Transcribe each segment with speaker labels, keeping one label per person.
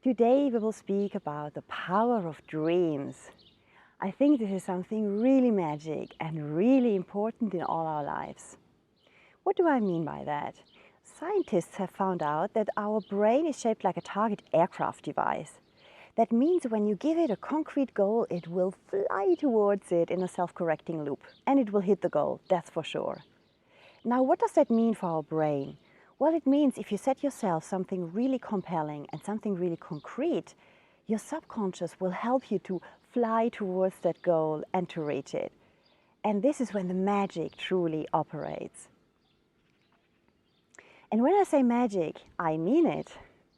Speaker 1: Today we will speak about the power of dreams. I think this is something really magic and really important in all our lives. What do I mean by that? Scientists have found out that our brain is shaped like a target aircraft device. That means when you give it a concrete goal, it will fly towards it in a self-correcting loop, and it will hit the goal, that's for sure. Now, what does that mean for our brain? Well, it means if you set yourself something really compelling and something really concrete, your subconscious will help you to fly towards that goal and to reach it. And this is when the magic truly operates. And when I say magic, I mean it.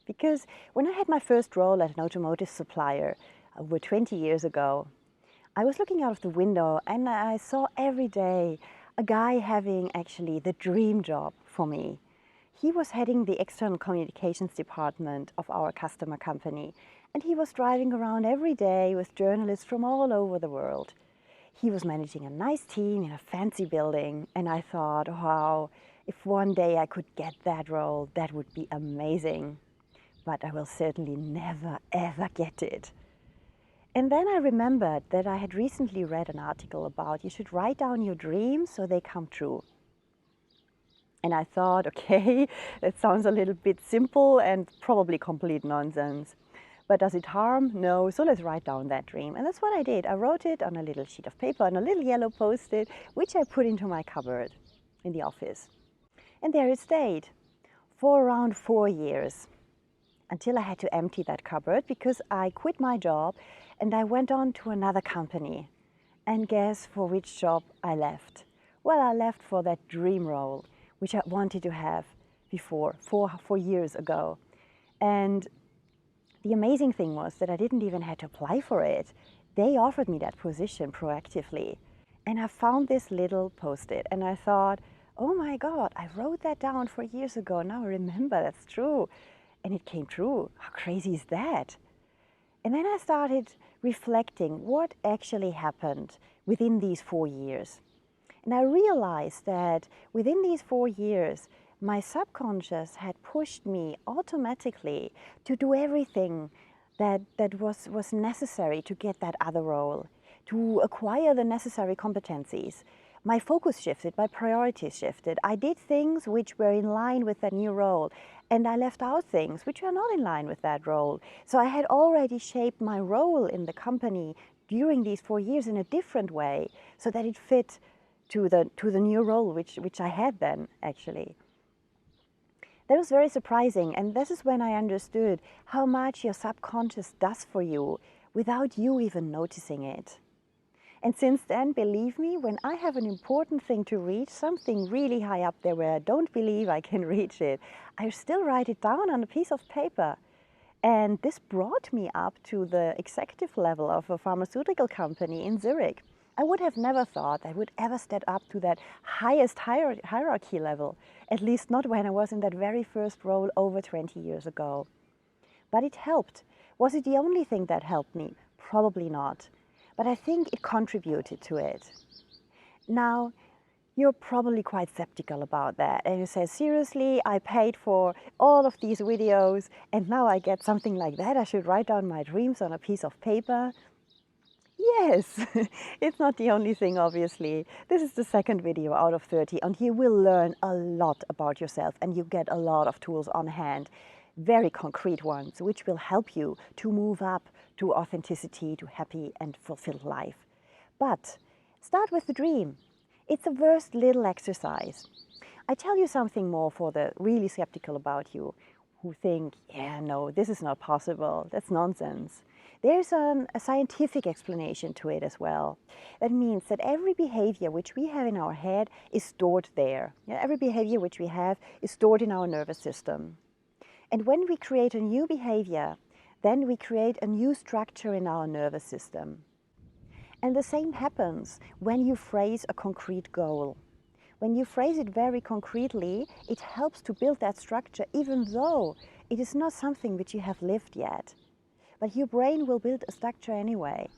Speaker 1: Because when I had my first role at an automotive supplier over 20 years ago, I was looking out of the window and I saw every day a guy having actually the dream job for me. He was heading the external communications department of our customer company, and he was driving around every day with journalists from all over the world. He was managing a nice team in a fancy building, and I thought, wow, if one day I could get that role, that would be amazing. But I will certainly never, ever get it. And then I remembered that I had recently read an article about you should write down your dreams so they come true. And I thought, okay, that sounds a little bit simple and probably complete nonsense. But does it harm? No, so let's write down that dream. And that's what I did. I wrote it on a little sheet of paper, on a little yellow post-it, which I put into my cupboard in the office. And there it stayed for around 4 years, until I had to empty that cupboard because I quit my job and I went on to another company. And guess for which job I left? Well, I left for that dream role, which I wanted to have before, 4 years ago. And the amazing thing was that I didn't even have to apply for it. They offered me that position proactively. And I found this little post-it and I thought, oh my God, I wrote that down 4 years ago. Now I remember that's true. And it came true. How crazy is that? And then I started reflecting what actually happened within these 4 years. And I realized that within these 4 years, my subconscious had pushed me automatically to do everything that was necessary to get that other role, to acquire the necessary competencies. My focus shifted, my priorities shifted. I did things which were in line with that new role, and I left out things which were not in line with that role. So I had already shaped my role in the company during these 4 years in a different way, so that it fit to the new role which I had then, actually. That was very surprising, and this is when I understood how much your subconscious does for you without you even noticing it. And since then, believe me, when I have an important thing to reach, something really high up there where I don't believe I can reach it, I still write it down on a piece of paper. And this brought me up to the executive level of a pharmaceutical company in Zurich. I would have never thought I would ever step up to that highest hierarchy level, at least not when I was in that very first role over 20 years ago. But it helped. Was it the only thing that helped me? Probably not. But I think it contributed to it. Now, you're probably quite skeptical about that. And you say, seriously, I paid for all of these videos and now I get something like that. I should write down my dreams on a piece of paper. Yes, it's not the only thing, obviously. This is the second video out of 30, and you will learn a lot about yourself and you get a lot of tools on hand, very concrete ones, which will help you to move up to authenticity, to happy and fulfilled life. But start with the dream. It's a first little exercise. I tell you something more for the really skeptical about you, who think, yeah, no, this is not possible, that's nonsense. There's a scientific explanation to it as well. That means that every behavior which we have in our head is stored there. Yeah, every behavior which we have is stored in our nervous system. And when we create a new behavior, then we create a new structure in our nervous system. And the same happens when you phrase a concrete goal. When you phrase it very concretely, it helps to build that structure, even though it is not something which you have lived yet. But your brain will build a structure anyway.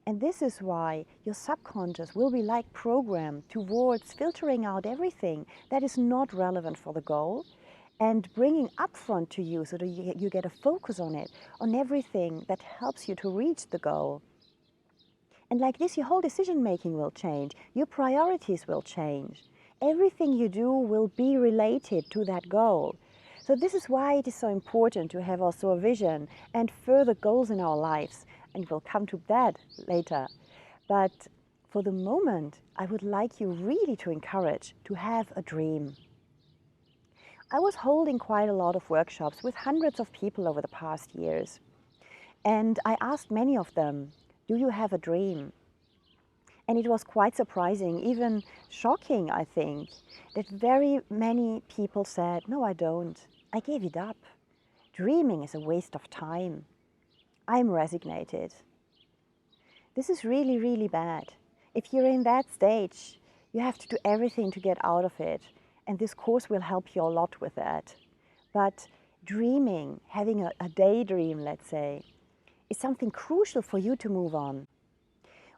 Speaker 1: And this is why your subconscious will be like programmed towards filtering out everything that is not relevant for the goal and bringing upfront to you so that you get a focus on it, on everything that helps you to reach the goal. And like this, your whole decision making will change, your priorities will change. Everything you do will be related to that goal. So this is why it is so important to have also a vision and further goals in our lives. And we'll come to that later. But for the moment, I would like you really to encourage to have a dream. I was holding quite a lot of workshops with hundreds of people over the past years. And I asked many of them, do you have a dream? And it was quite surprising, even shocking, I think, that very many people said, no, I don't. I gave it up. Dreaming is a waste of time. I'm resignated. This is really, really bad. If you're in that stage, you have to do everything to get out of it. And this course will help you a lot with that. But dreaming, having a daydream, let's say, is something crucial for you to move on.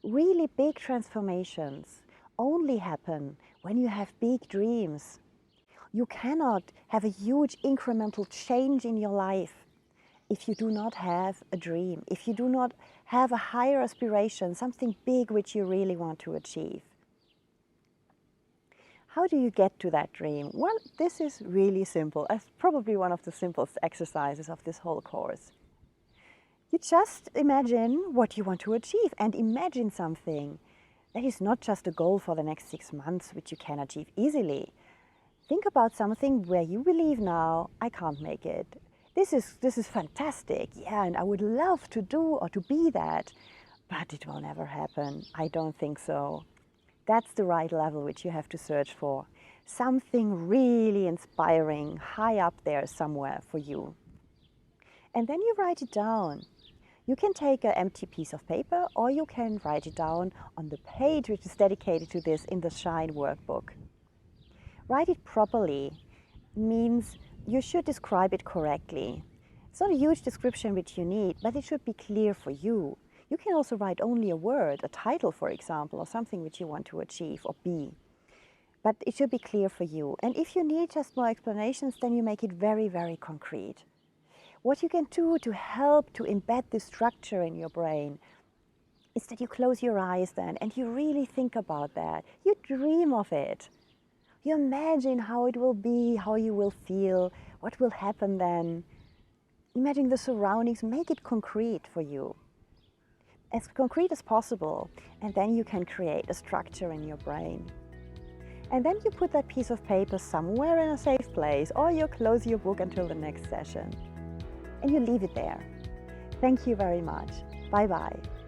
Speaker 1: Really big transformations only happen when you have big dreams. You cannot have a huge incremental change in your life if you do not have a dream, if you do not have a higher aspiration, something big which you really want to achieve. How do you get to that dream? Well, this is really simple. It's probably one of the simplest exercises of this whole course. You just imagine what you want to achieve and imagine something that is not just a goal for the next 6 months, which you can achieve easily. Think about something where you believe now, I can't make it. This is fantastic, yeah, and I would love to do or to be that, but it will never happen. I don't think so. That's the right level which you have to search for. Something really inspiring, high up there somewhere for you. And then you write it down. You can take an empty piece of paper or you can write it down on the page which is dedicated to this in the Shine workbook. Write it properly means you should describe it correctly. It's not a huge description which you need, but it should be clear for you. You can also write only a word, a title, for example, or something which you want to achieve or be. But it should be clear for you. And if you need just more explanations, then you make it very, very concrete. What you can do to help to embed this structure in your brain is that you close your eyes then and you really think about that. You dream of it. You imagine how it will be, how you will feel, what will happen then. Imagine the surroundings, make it concrete for you. As concrete as possible, and then you can create a structure in your brain. And then you put that piece of paper somewhere in a safe place, or you close your book until the next session. And you leave it there. Thank you very much. Bye-bye.